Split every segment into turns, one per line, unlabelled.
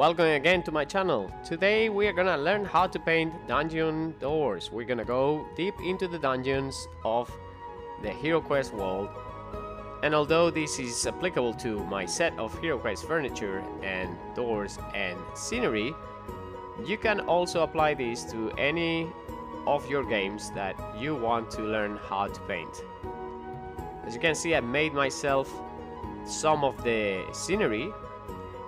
Welcome again to my channel. Today we are gonna learn how to paint dungeon doors. We're gonna go deep into the dungeons of the Heroquest world. And although this is applicable to my set of Heroquest furniture and doors and scenery, you can also apply this to any of your games that you want to learn how to paint. As you can see, I made myself some of the scenery.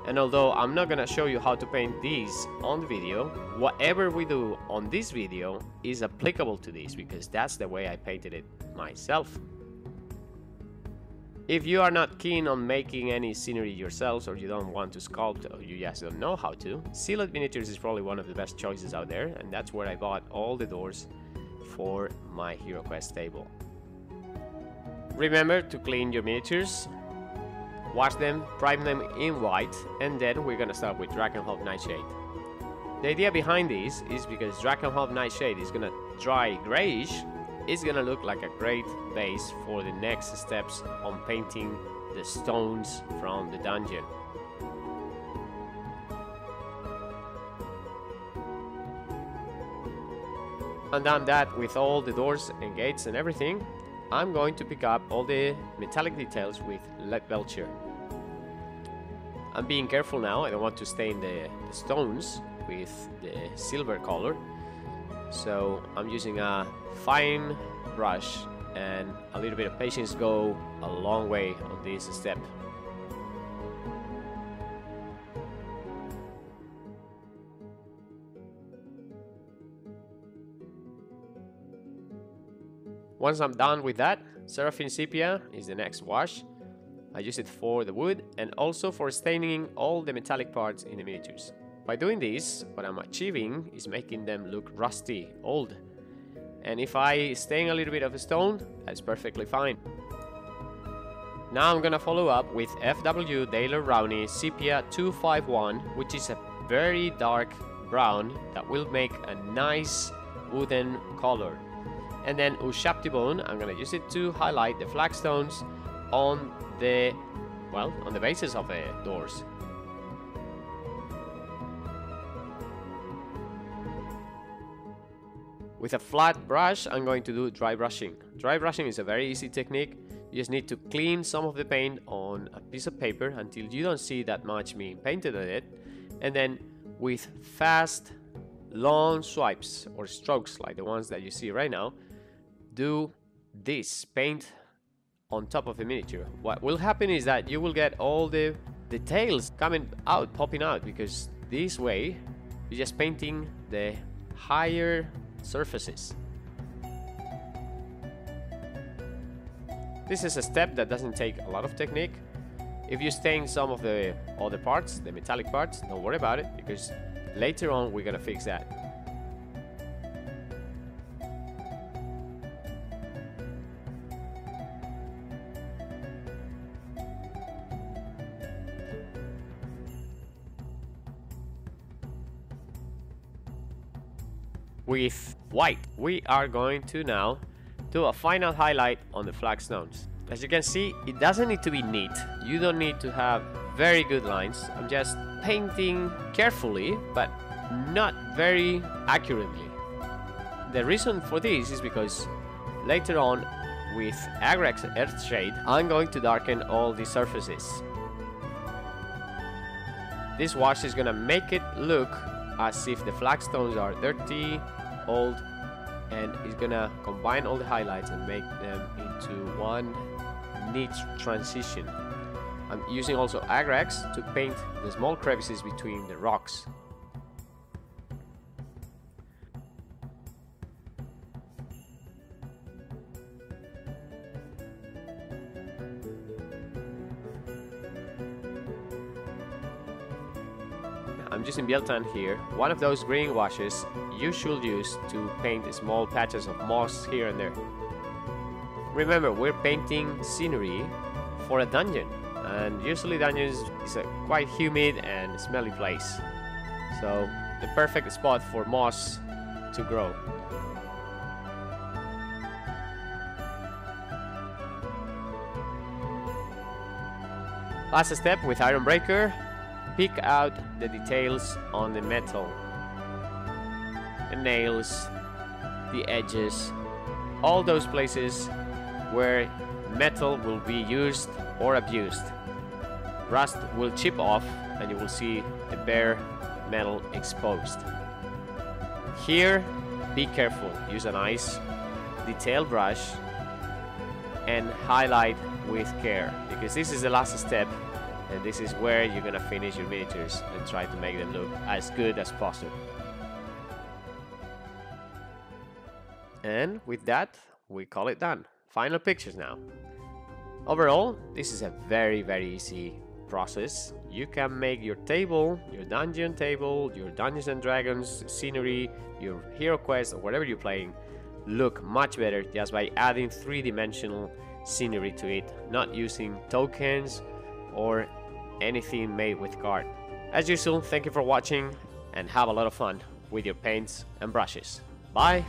And although I'm not gonna show you how to paint these on the video, whatever we do on this video is applicable to this because that's the way I painted it myself. If you are not keen on making any scenery yourselves, or you don't want to sculpt, or you just don't know how to, Sealed Miniatures is probably one of the best choices out there, and that's where I bought all the doors for my Heroquest table. Remember to clean your miniatures. Wash them, prime them in white, and then we're gonna start with Drakenhof Nightshade. The idea behind this is because Drakenhof Nightshade is gonna dry grayish, it's gonna look like a great base for the next steps on painting the stones from the dungeon. And done that with all the doors and gates and everything, I'm going to pick up all the metallic details with lead belcher. I'm being careful now, I don't want to stain the stones with the silver color. So I'm using a fine brush, and a little bit of patience go a long way on this step. Once I'm done with that, Seraphim Sepia is the next wash. I use it for the wood and also for staining all the metallic parts in the miniatures. By doing this, what I'm achieving is making them look rusty, old. And if I stain a little bit of a stone, that's perfectly fine. Now I'm gonna follow up with FW Rowney Sepia 251, which is a very dark brown that will make a nice wooden color. And then Ushaptibone, I'm gonna use it to highlight the flagstones on the bases of the doors. With a flat brush, I'm going to do dry brushing. Dry brushing is a very easy technique. You just need to clean some of the paint on a piece of paper until you don't see that much being painted on it. And then with fast, long swipes or strokes like the ones that you see right now, do this, paint on top of the miniature. What will happen is that you will get all the details coming out, popping out, because this way you're just painting the higher surfaces. This is a step that doesn't take a lot of technique. If you stain some of the other parts, the metallic parts, don't worry about it, because later on we're gonna fix that. With white, we are going to now do a final highlight on the flagstones. As you can see, it doesn't need to be neat. You don't need to have very good lines. I'm just painting carefully, but not very accurately. The reason for this is because later on with Agrex Earthshade, I'm going to darken all the surfaces. This wash is gonna make it look as if the flagstones are dirty, old, and it's gonna combine all the highlights and make them into one neat transition. I'm using also Agrex to paint the small crevices between the rocks. I'm using Bieltan here, one of those green washes you should use to paint small patches of moss here and there. Remember, we're painting scenery for a dungeon, and usually dungeons is a quite humid and smelly place, so the perfect spot for moss to grow. Last step with Iron Breaker. pick out the details on the metal, the nails, the edges, all those places where metal will be used or abused. Rust will chip off and you will see the bare metal exposed. Here, be careful. Use a nice detailed brush and highlight with care, because this is the last step and this is where you're gonna finish your miniatures and try to make them look as good as possible. And with that, we call it done. Final pictures now. Overall, this is a very easy process. You can make your table, your dungeon table, your Dungeons and Dragons scenery, your Heroquest, or whatever you're playing, look much better just by adding three-dimensional scenery to it, not using tokens or anything made with card. As usual, thank you for watching and have a lot of fun with your paints and brushes. Bye!